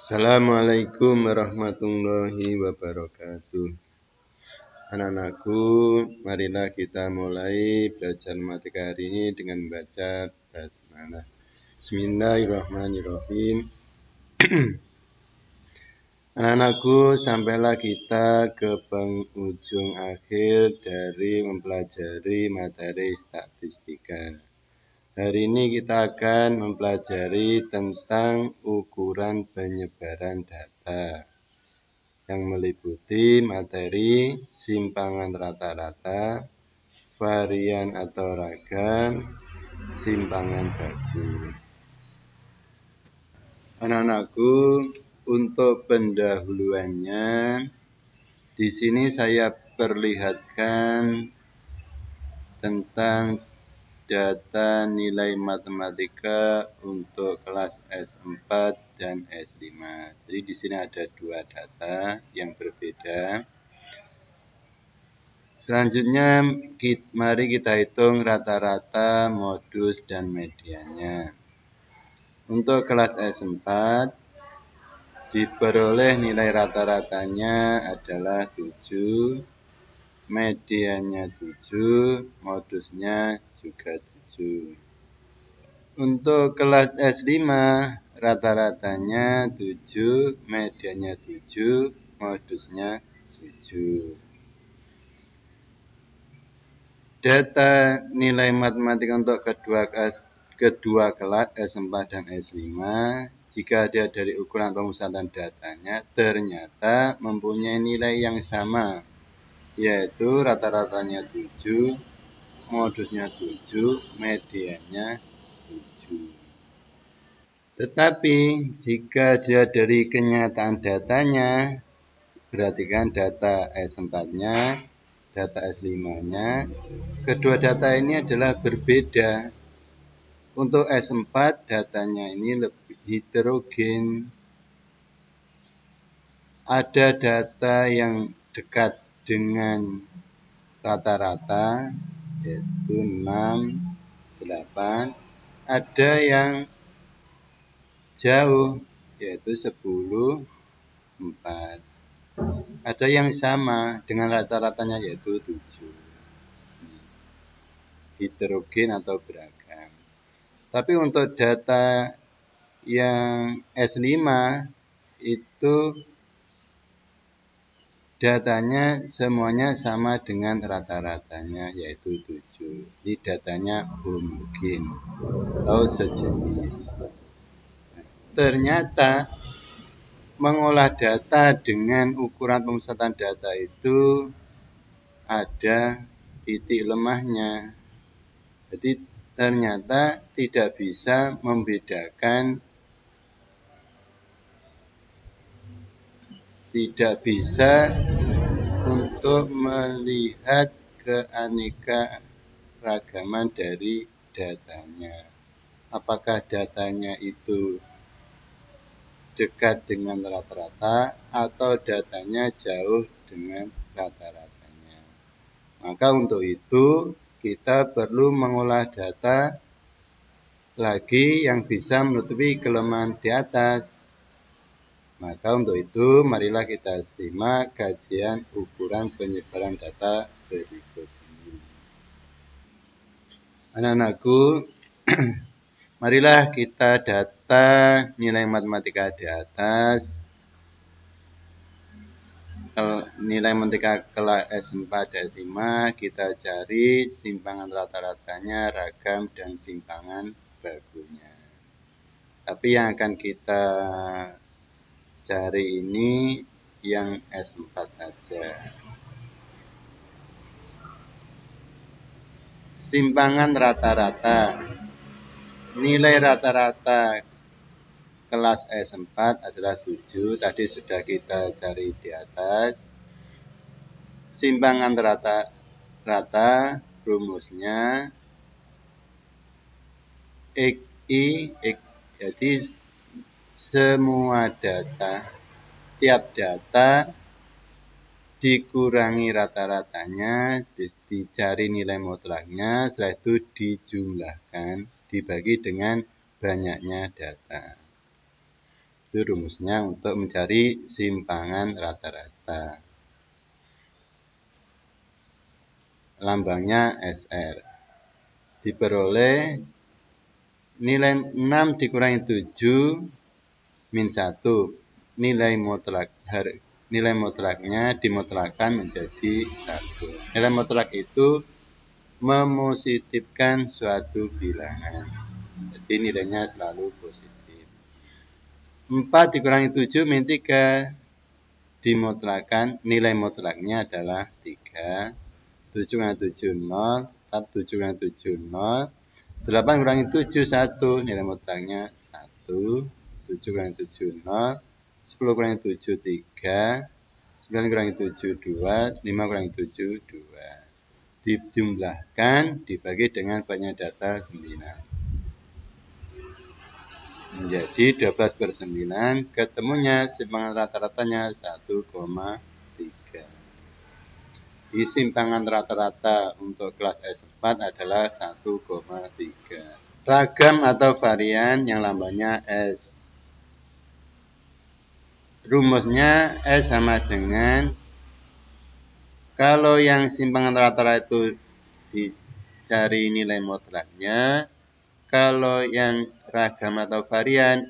Assalamualaikum warahmatullahi wabarakatuh. Anak-anakku, marilah kita mulai belajar matematika hari ini dengan membaca basmalah. Bismillahirrahmanirrahim. Anak-anakku, sampailah kita ke penghujung akhir dari mempelajari materi statistika. Hari ini kita akan mempelajari tentang ukuran penyebaran data yang meliputi materi simpangan rata-rata, varian atau ragam, simpangan baku. Anak-anakku, untuk pendahuluannya, di sini saya perlihatkan tentang data nilai matematika untuk kelas S4 dan S5. Jadi di sini ada dua data yang berbeda. Selanjutnya mari kita hitung rata-rata, modus, dan mediannya. Untuk kelas S4 diperoleh nilai rata-ratanya adalah 7, mediannya 7, modusnya juga 7. Untuk kelas S5 rata-ratanya 7, mediannya 7, modusnya 7. Data nilai matematika untuk kedua kelas S4 dan S5 jika dia dari ukuran pemusatan datanya ternyata mempunyai nilai yang sama, yaitu rata-ratanya 7, modusnya 7, mediannya 7. Tetapi jika dia dari kenyataan datanya, berarti kan data S4-nya, data S5-nya, kedua data ini adalah berbeda. Untuk S4 datanya ini lebih heterogen. Ada data yang dekat dengan rata-rata, yaitu 6, 8. Ada yang jauh, yaitu 10, 4. Ada yang sama dengan rata-ratanya, yaitu 7. Heterogen atau beragam. Tapi untuk data yang S5 itu datanya semuanya sama dengan rata-ratanya, yaitu 7. Jadi datanya homogen atau sejenis. Ternyata mengolah data dengan ukuran pemusatan data itu ada titik lemahnya. Jadi ternyata tidak bisa membedakan, tidak bisa untuk melihat keanekaragaman dari datanya. Apakah datanya itu dekat dengan rata-rata atau datanya jauh dengan rata-ratanya. Maka untuk itu kita perlu mengolah data lagi yang bisa menutupi kelemahan di atas. Maka untuk itu marilah kita simak kajian ukuran penyebaran data berikut ini. Anak-anakku, marilah kita data nilai matematika di atas. Nilai matematika kelas S4 dan S5 kita cari simpangan rata-ratanya, ragam, dan simpangan bakunya. Tapi yang akan kita cari ini yang S4 saja. Simpangan rata-rata. Nilai rata-rata kelas S4 adalah 7, tadi sudah kita cari di atas. Simpangan rata-rata rumusnya XI, jadi semua data, tiap data dikurangi rata-ratanya, dicari nilai mutlaknya, setelah itu dijumlahkan, dibagi dengan banyaknya data. Itu Itu rumusnya untuk mencari simpangan rata-rata. Lambangnya SR. Diperoleh nilai 6 dikurangi 7 min 1. Nilai mutlaknya dimutlakkan menjadi 1. Nilai mutlak itu mempositifkan suatu bilangan. Jadi nilainya selalu positif. 4 dikurangi 7 min 3 dimutlakkan, nilai mutlaknya adalah 3. 7 kurangi 7 0, 7 kurangi 7 0. 8 kurangi 7 1, nilai mutlaknya 1. 7 kurangi 7 0. 10 kurangi 7 3. 9 kurangi 7 2. 5 kurangi 7 2. Dijumlahkan dibagi dengan banyak data 9 menjadi 12/9. Ketemunya simpangan rata-ratanya 1,3. Di simpangan rata-rata untuk kelas S4 adalah 1,3. Ragam atau varian yang lambangnya S. Rumusnya S sama dengan, kalau yang simpangan rata-rata itu dicari nilai mutlaknya, kalau yang ragam atau varian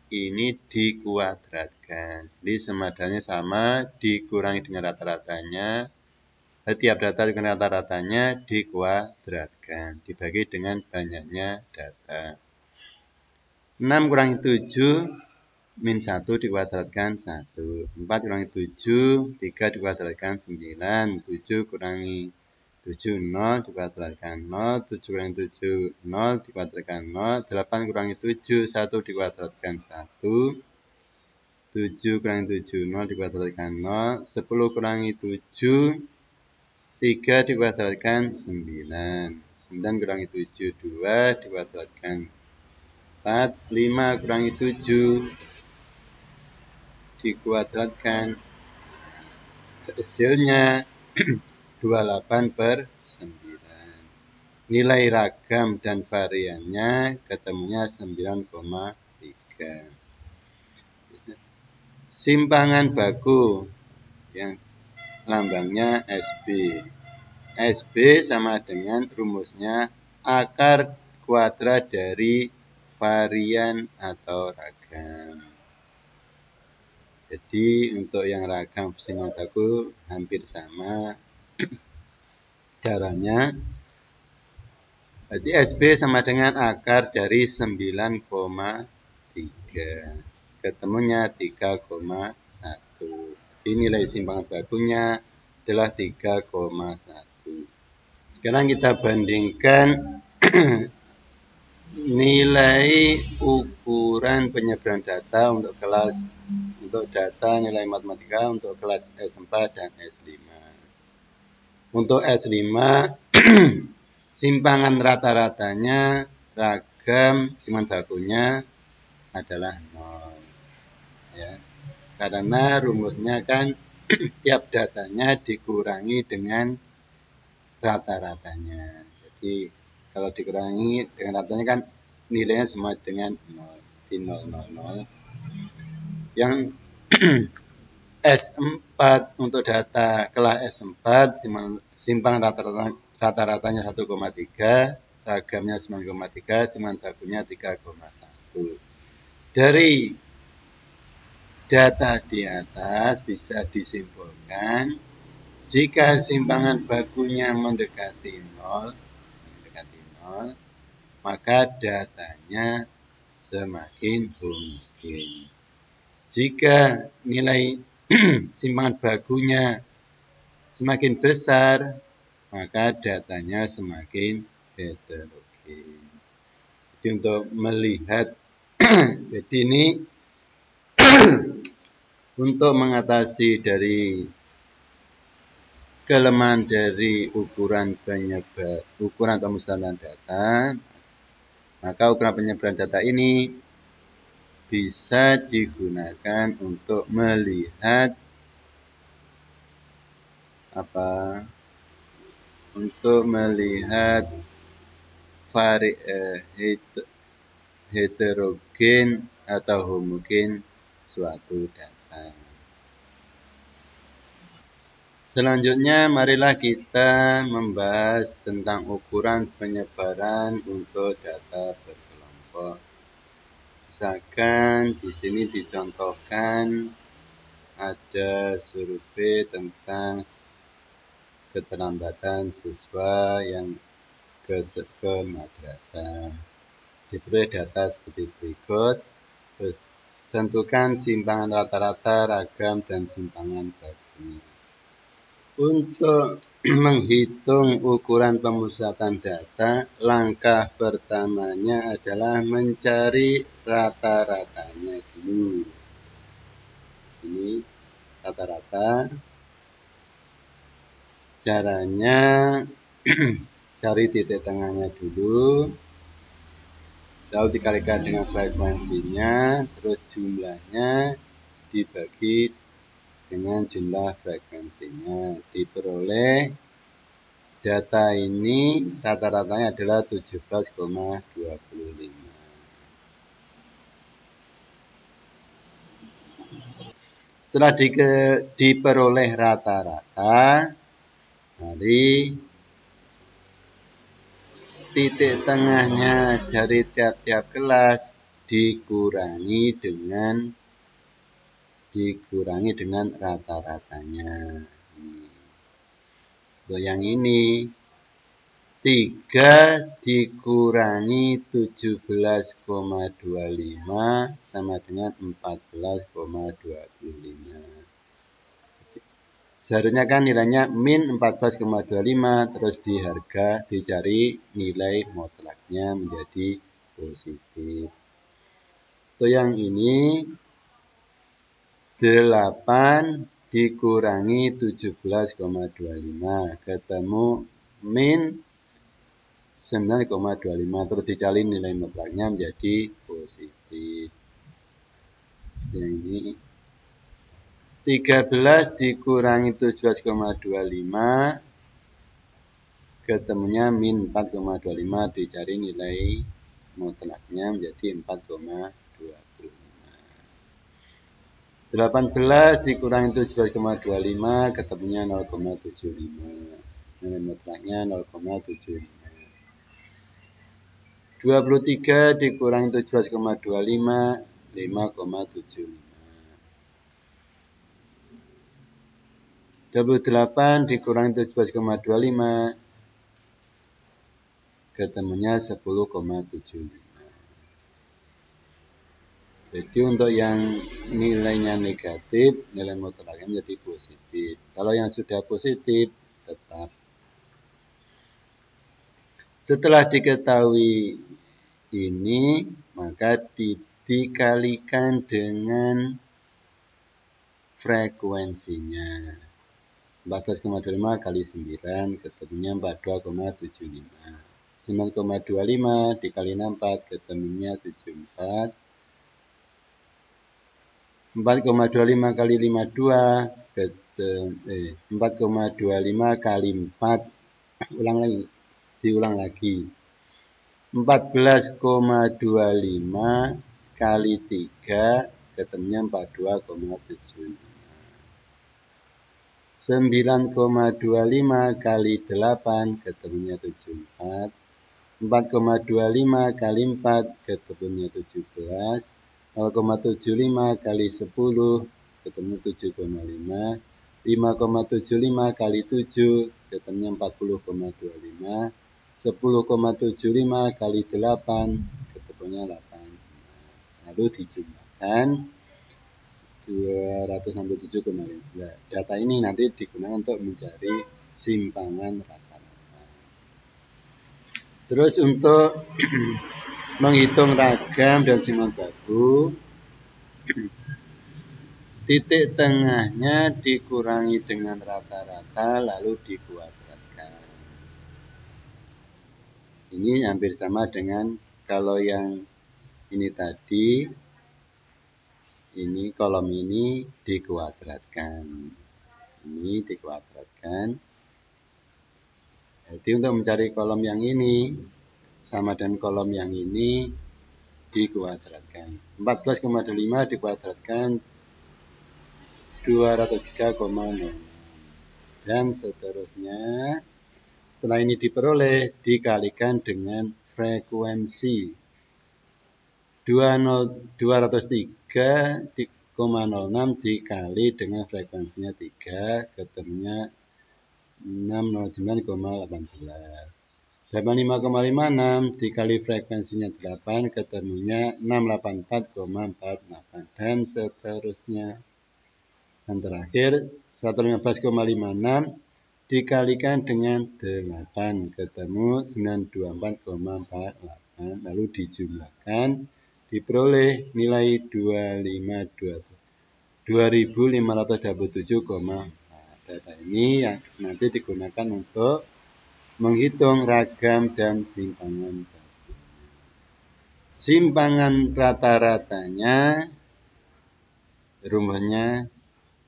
ini dikuadratkan. Jadi semadanya sama, dikurangi dengan rata-ratanya. Setiap data dengan rata-ratanya dikuadratkan, dibagi dengan banyaknya data. 6 kurangi 7 min 1 dikuadratkan 1. 4 kurangi 7, 3 dikuadratkan 9. 7 kurangi 7 0 dikuadratkan 0. 7 kurangi 7 0 dikuadratkan 0. 8 kurangi 7 1 dikuadratkan 1. 7 kurangi 7 0 dikuadratkan 0. 10 kurangi 7 3 dikuadratkan 9. 9 kurangi 7 2 dikuadratkan 4. 5 kurangi 7 dikuadratkan, hasilnya 28/9. Nilai ragam dan variannya ketemunya 9,3. Simpangan baku yang lambangnya SB. SB sama dengan rumusnya akar kuadrat dari varian atau ragam. Jadi untuk yang ragam simpangan baku hampir sama caranya. Jadi SB sama dengan akar dari 9,3. Ketemunya 3,1. Jadi nilai simpangan bakunya adalah 3,1. Sekarang kita bandingkan nilai ukuran penyebaran data untuk data nilai matematika untuk kelas S4 dan S5. Untuk S5 simpangan rata-ratanya ragam simpangan bakunya adalah 0. Ya. Karena rumusnya kan tiap datanya dikurangi dengan rata-ratanya. Jadi kalau dikurangi dengan ratanya kan nilainya sama dengan 0. Di 0, 0, 0. Yang S4 untuk data kelas S4 simpangan rata-ratanya 1,3, ragamnya 9,3, simpangan bakunya 3,1. Dari data di atas bisa disimpulkan jika simpangan bakunya mendekati 0, maka datanya semakin homogen. Jika nilai simpangan bakunya semakin besar, maka datanya semakin heterogen. Jadi untuk melihat, jadi ini untuk mengatasi dari kelemahan dari ukuran pemusatan data, maka ukuran penyebaran data ini bisa digunakan untuk melihat heterogen atau homogen suatu data. Selanjutnya marilah kita membahas tentang ukuran penyebaran untuk data berkelompok. Misalkan di sini dicontohkan ada survei tentang keterlambatan siswa yang ke madrasah. Diberi data seperti berikut. Terus tentukan simpangan rata-rata, ragam, dan simpangan baginya. Untuk menghitung ukuran pemusatan data, langkah pertamanya adalah mencari rata-ratanya dulu. Di sini rata-rata. Caranya cari titik tengahnya dulu, lalu dikalikan dengan frekuensinya, terus jumlahnya dibagi dengan jumlah frekuensinya. Diperoleh data ini rata-ratanya adalah 17,25. Setelah diperoleh rata-rata, mari titik tengahnya dari tiap-tiap kelas dikurangi dengan rata-ratanya. Untuk yang ini 3 dikurangi 17,25 sama dengan 14,25. Seharusnya kan nilainya min 14,25, terus di harga dicari nilai mutlaknya menjadi positif. Untuk yang ini 8 dikurangi 17,25 ketemu min 9,25, terus dicari nilai mutlaknya menjadi positif. Yang ini 13 dikurangi 17,25 ketemunya min 4,25, dicari nilai mutlaknya menjadi 4,25. 18 dikurangi 17,25 ketemunya 0,75, nilai mutlaknya 0,75. 23 dikurangi 17,25 5,75. 28 dikurangi 17,25 ketemunya 10,75. Jadi untuk yang nilainya negatif, nilai mutlaknya menjadi positif. Kalau yang sudah positif, tetap. Setelah diketahui ini, maka dikalikan dengan frekuensinya. 14,25 kali 9 ketemunya 42,75. 9,25 dikali 64 ketemunya 74. 4,25 kali 52 4,25 kali 4 diulang lagi 14,25 kali 3 ketemunya 42,75. 9,25 kali 8 ketemunya 74. 4,25 kali 4 ketemunya 17. 0,75 kali 10 ketemu 7,5. 5,75 kali 7 ketemunya 40,25. 10,75 kali 8 ketemunya 8. Lalu dijumlahkan 267,5. Data ini nanti digunakan untuk mencari simpangan rata-rata. Terus untuk menghitung ragam dan simpangan baku, titik tengahnya dikurangi dengan rata-rata lalu dikuadratkan. Ini hampir sama dengan kalau yang ini tadi, ini kolom ini dikuadratkan. Ini dikuadratkan. Jadi untuk mencari kolom yang ini sama dengan kolom yang ini, dikuadratkan. 14,5 dikuadratkan 203,0. Dan seterusnya, setelah ini diperoleh, dikalikan dengan frekuensi 203,06 dikali dengan frekuensinya 3, ketemunya 609,18. 85,56 dikali frekuensinya 8, ketemunya 684,48. Dan seterusnya. Dan terakhir, 115,56 dikalikan dengan 8, ketemu 924,48. Lalu dijumlahkan, diperoleh nilai 2527,4. Data ini yang nanti digunakan untuk menghitung ragam dan simpangan. Simpangan rata-ratanya rumusnya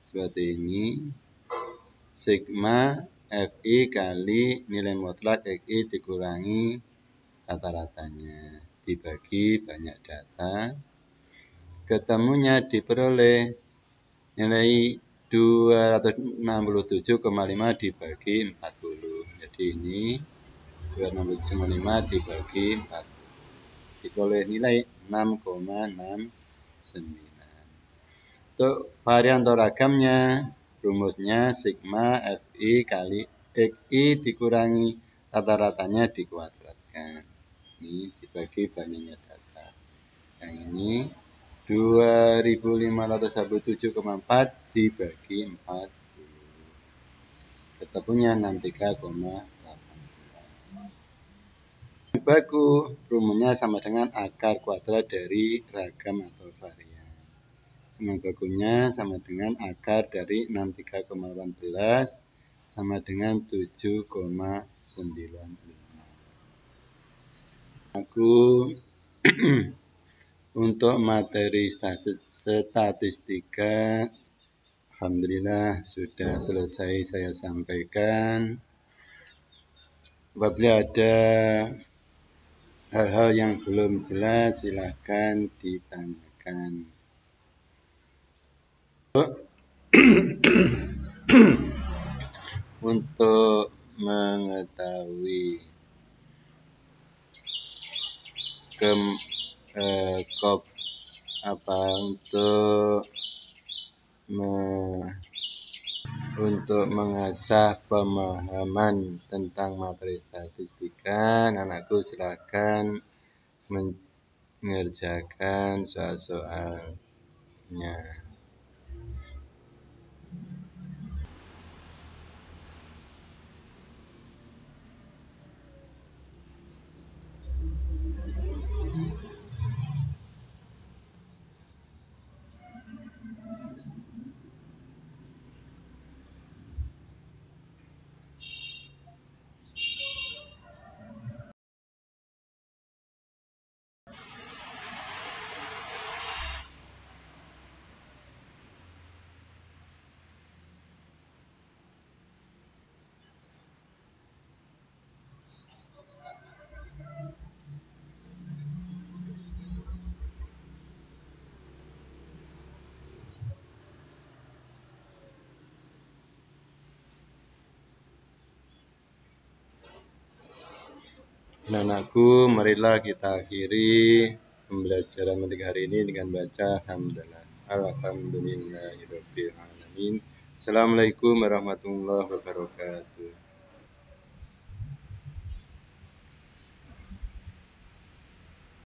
seperti ini. Sigma Fi kali nilai mutlak Xi dikurangi rata-ratanya dibagi banyak data, ketemunya diperoleh nilai 267,5 dibagi 40. Jadi ini 267,5 dibagi 40 diperoleh nilai 6,69. Untuk varian atau ragamnya, rumusnya sigma Fi kali Xi dikurangi rata-ratanya dikuadratkan. Ini dibagi banyaknya data. Yang ini 2527,4 dibagi 40. Ketemunya 63,8. Baku rumusnya sama dengan akar kuadrat dari ragam atau varian. Semen bakunya sama dengan akar dari 63,18 sama dengan 7,95. Aku untuk materi statistika alhamdulillah sudah selesai saya sampaikan. Apabila ada hal-hal yang belum jelas silahkan ditanyakan. Untuk mengetahui untuk mengasah pemahaman tentang materi statistika, anakku silakan mengerjakan soal-soalnya. Anakku, marilah kita akhiri pembelajaran hari ini dengan baca alhamdulillah. Alhamdulillahirabbil alamin. Assalamualaikum warahmatullahi wabarakatuh.